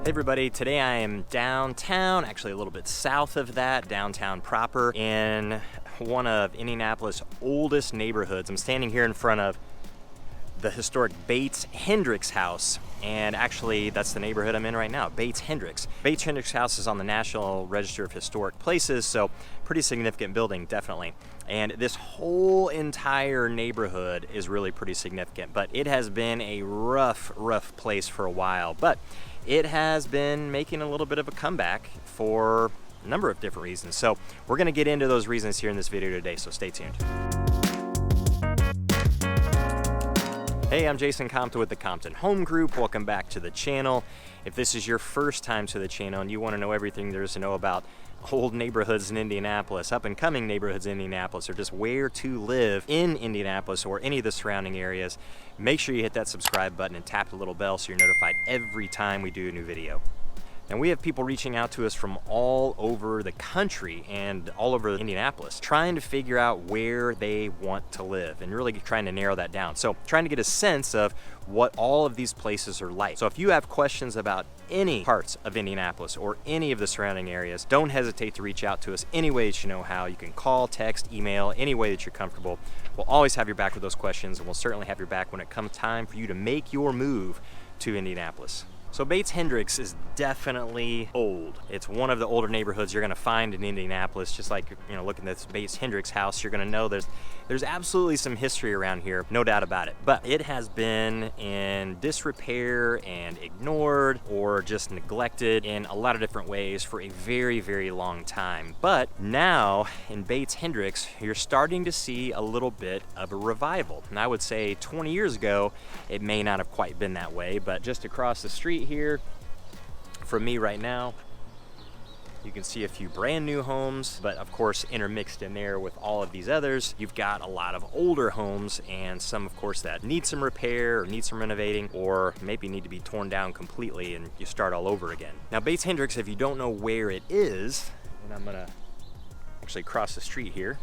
Hey everybody, today I am downtown, actually a little bit south of that, downtown proper, in one of Indianapolis' oldest neighborhoods. I'm standing here in front of the historic Bates Hendricks house, and actually that's the neighborhood I'm in right now, Bates Hendricks. Bates Hendricks house is on the National Register of Historic Places, so pretty significant building, definitely. And this whole entire neighborhood is really pretty significant, but it has been a rough place for a while. But it has been making a little bit of a comeback for a number of different reasons. So we're gonna get into those reasons here in this video today, so stay tuned. Hey, I'm Jason Compton with the Compton Home Group. Welcome back to the channel. If this is your first time to the channel and you wanna know everything there is to know about old neighborhoods in Indianapolis, up and coming neighborhoods in Indianapolis, or just where to live in Indianapolis or any of the surrounding areas, make sure you hit that subscribe button and tap the little bell so you're notified every time we do a new video. And we have people reaching out to us from all over the country and all over Indianapolis, trying to figure out where they want to live and really trying to narrow that down. So trying to get a sense of what all of these places are like. So if you have questions about any parts of Indianapolis or any of the surrounding areas, don't hesitate to reach out to us any way that you know how. You can call, text, email, any way that you're comfortable. We'll always have your back with those questions, and we'll certainly have your back when it comes time for you to make your move to Indianapolis. So Bates Hendricks is definitely old. It's one of the older neighborhoods you're gonna find in Indianapolis. Just like, you know, looking at this Bates Hendricks house, you're gonna know there's absolutely some history around here, no doubt about it. But it has been in disrepair and ignored or just neglected in a lot of different ways for a very long time. But now in Bates Hendricks, you're starting to see a little bit of a revival. And I would say 20 years ago, it may not have quite been that way, but just across the street here from me right now, you can see a few brand new homes, but of course intermixed in there with all of these others, you've got a lot of older homes, and some of course that need some repair or need some renovating, or maybe need to be torn down completely and you start all over again. Now Bates Hendricks, if you don't know where it is, and I'm gonna actually cross the street here,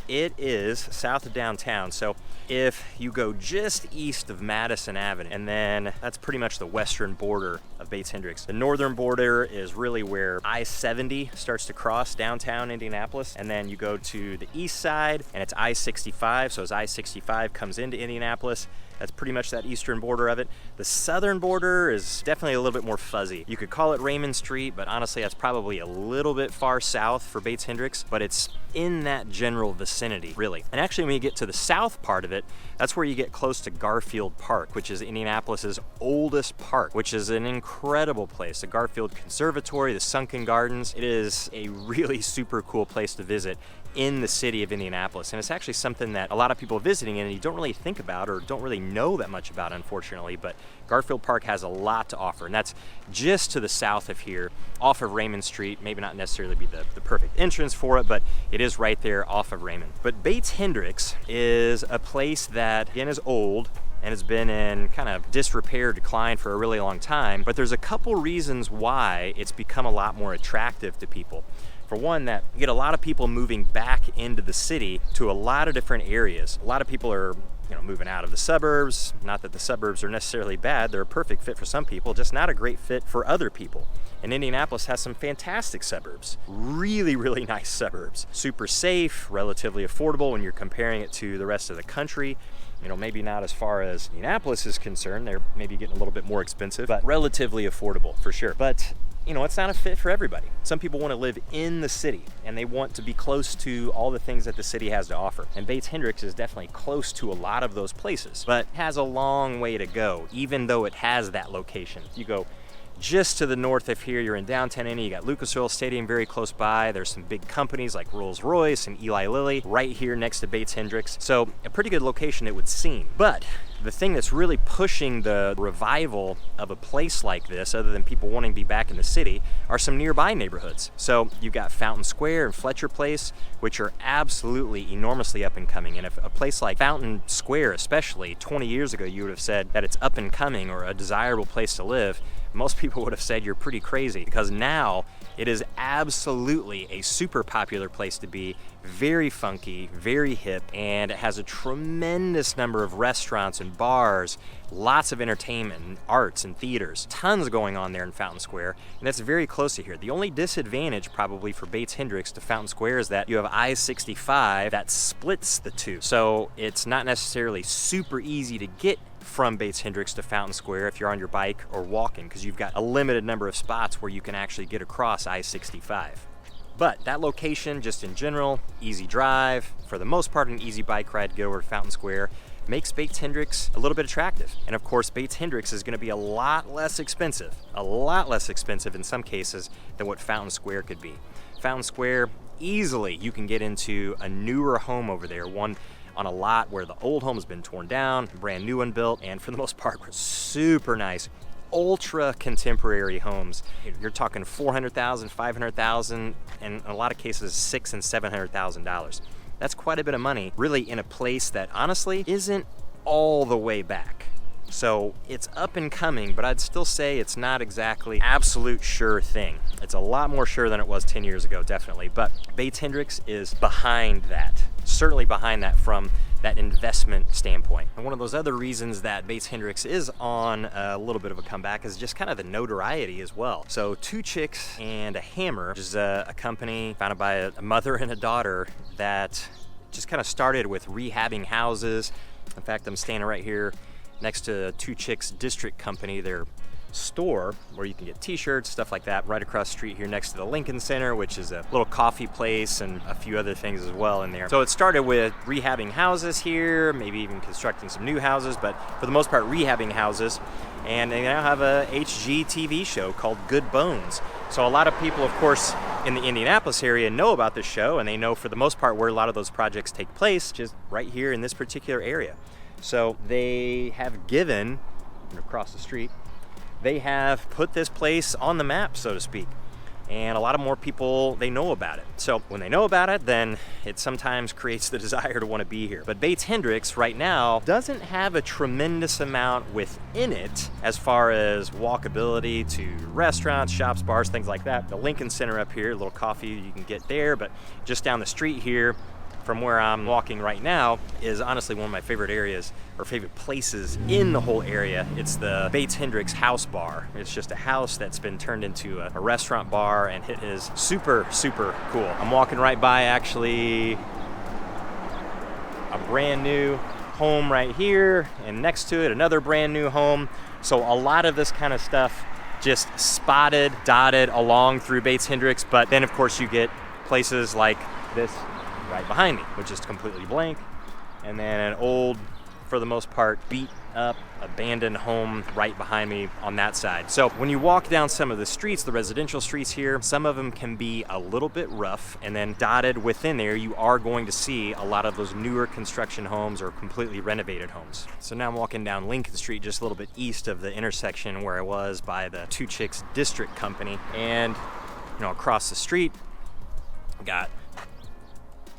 it is south of downtown. So if you go just east of Madison Avenue, and then that's pretty much the western border of Bates Hendricks. The northern border is really where I-70 starts to cross downtown Indianapolis, and then you go to the east side and it's I-65. So as I-65 comes into Indianapolis, that's pretty much that eastern border of it. The southern border is definitely a little bit more fuzzy. You could call it Raymond Street, but honestly that's probably a little bit far south for Bates Hendricks, but it's in that general vicinity, really. And actually when you get to the south part of it, that's where you get close to Garfield Park, which is Indianapolis's oldest park, which is an incredible place. The Garfield Conservatory, the Sunken Gardens. It is a really super cool place to visit in the city of Indianapolis. And it's actually something that a lot of people visiting and you don't really think about or don't really know that much about, unfortunately, but Garfield Park has a lot to offer, and that's just to the south of here, off of Raymond Street. Maybe not necessarily be the perfect entrance for it, but it is right there off of Raymond. But Bates Hendricks is a place that, again, is old and has been in kind of disrepair, decline for a really long time, but there's a couple reasons why it's become a lot more attractive to people. For one, that you get a lot of people moving back into the city to a lot of different areas. A lot of people are, you know, moving out of the suburbs. Not that the suburbs are necessarily bad, they're a perfect fit for some people, just not a great fit for other people. And Indianapolis has some fantastic suburbs, really nice suburbs. Super safe, relatively affordable when you're comparing it to the rest of the country. You know, maybe not as far as Indianapolis is concerned, they're maybe getting a little bit more expensive, but relatively affordable for sure. But you know, it's not a fit for everybody. Some people want to live in the city and they want to be close to all the things that the city has to offer. And Bates Hendricks is definitely close to a lot of those places, but has a long way to go, even though it has that location. You go just to the north of here, you're in downtown Indy, you got Lucas Oil Stadium very close by. There's some big companies like Rolls-Royce and Eli Lilly right here next to Bates Hendricks. So a pretty good location, it would seem. But the thing that's really pushing the revival of a place like this, other than people wanting to be back in the city, are some nearby neighborhoods. So you've got Fountain Square and Fletcher Place, which are absolutely enormously up and coming. And if a place like Fountain Square, especially 20 years ago, you would have said that it's up and coming or a desirable place to live, most people would have said you're pretty crazy, because now It is absolutely a super popular place to be, very funky, very hip, and it has a tremendous number of restaurants and bars, lots of entertainment and arts and theaters, tons going on there in Fountain Square, and that's very close to here. The only disadvantage probably for Bates Hendricks to Fountain Square is that you have I-65 that splits the two. So it's not necessarily super easy to get from Bates Hendricks to Fountain Square if you're on your bike or walking, because you've got a limited number of spots where you can actually get across I-65. But that location, just in general, easy drive, for the most part an easy bike ride to get over to Fountain Square, makes Bates Hendricks a little bit attractive. And of course, Bates Hendricks is going to be a lot less expensive in some cases than what Fountain Square could be. Fountain Square, easily you can get into a newer home over there, one on a lot where the old home has been torn down, brand new one built, and for the most part, super nice, ultra contemporary homes. You're talking $400,000, $500,000, and in a lot of cases, $600,000 and $700,000. That's quite a bit of money, really, in a place that honestly isn't all the way back. So it's up and coming, but I'd still say it's not exactly absolute sure thing. It's a lot more sure than it was 10 years ago, definitely. But Bates Hendricks is behind that, certainly behind that from that investment standpoint. And one of those other reasons that Bates Hendricks is on a little bit of a comeback is just kind of the notoriety as well. So Two Chicks and a Hammer, which is a company founded by a mother and a daughter that just kind of started with rehabbing houses. In fact, I'm standing right here next to Two Chicks District Company, their store where you can get t-shirts, stuff like that, right across the street here next to the Lincoln Center, which is a little coffee place and a few other things as well in there. So it started with rehabbing houses here, maybe even constructing some new houses, but for the most part rehabbing houses. And they now have a HGTV show called Good Bones. So a lot of people, of course, in the Indianapolis area know about this show, and they know for the most part where a lot of those projects take place, just right here in this particular area. So they have given, across the street, they have put this place on the map, so to speak. And a lot of more people, they know about it. So when they know about it, then it sometimes creates the desire to want to be here. But Bates Hendricks right now doesn't have a tremendous amount within it as far as walkability to restaurants, shops, bars, things like that. The Lincoln Center up here, a little coffee you can get there, but just down the street here, from where I'm walking right now, is honestly one of my favorite areas or favorite places in the whole area. It's the Bates Hendricks House Bar. It's just a house that's been turned into a restaurant bar, and it is super, super cool. I'm walking right by actually a brand new home right here, and next to it another brand new home. So a lot of this kind of stuff just spotted, dotted along through Bates Hendricks, but then of course you get places like this right behind me, which is completely blank, and then an old, for the most part, beat up, abandoned home right behind me on that side. So when you walk down some of the streets, the residential streets here, some of them can be a little bit rough, and then dotted within there, you are going to see a lot of those newer construction homes or completely renovated homes. So now I'm walking down Lincoln Street, just a little bit east of the intersection where I was by the Two Chicks District Company, and across the street, got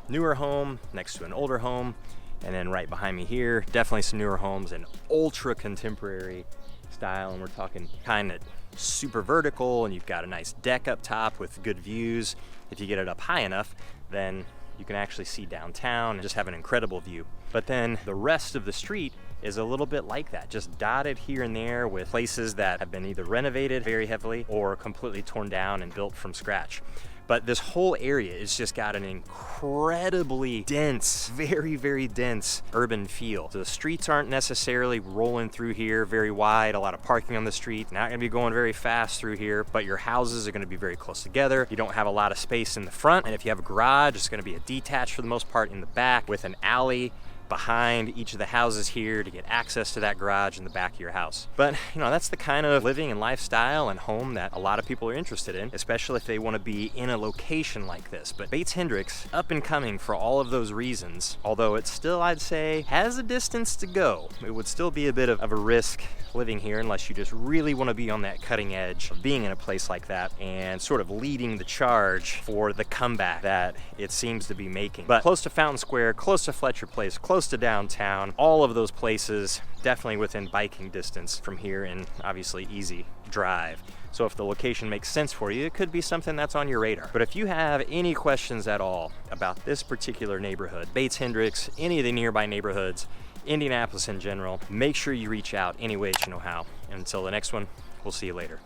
newer home next to an older home, and then right behind me here, definitely some newer homes and ultra contemporary style, and we're talking kind of super vertical, and you've got a nice deck up top with good views. If you get it up high enough, then you can actually see downtown and just have an incredible view. But then the rest of the street is a little bit like that, just dotted here and there with places that have been either renovated very heavily or completely torn down and built from scratch. But this whole area has just got an incredibly dense, very, very dense urban feel. So the streets aren't necessarily rolling through here very wide, a lot of parking on the street, not gonna be going very fast through here, but your houses are gonna be very close together. You don't have a lot of space in the front, and if you have a garage, it's gonna be a detached for the most part in the back with an alley behind each of the houses here to get access to that garage in the back of your house. But that's the kind of living and lifestyle and home that a lot of people are interested in, especially if they want to be in a location like this. But Bates Hendricks, up and coming for all of those reasons, although it still, I'd say, has a distance to go. It would still be a bit of a risk living here unless you just really want to be on that cutting edge of being in a place like that and sort of leading the charge for the comeback that it seems to be making. But close to Fountain Square, close to Fletcher Place, close close to downtown. All of those places definitely within biking distance from here, and obviously easy drive. So if the location makes sense for you, it could be something that's on your radar. But if you have any questions at all about this particular neighborhood, Bates Hendricks, any of the nearby neighborhoods, Indianapolis in general, make sure you reach out any way that you know how. And until the next one, we'll see you later.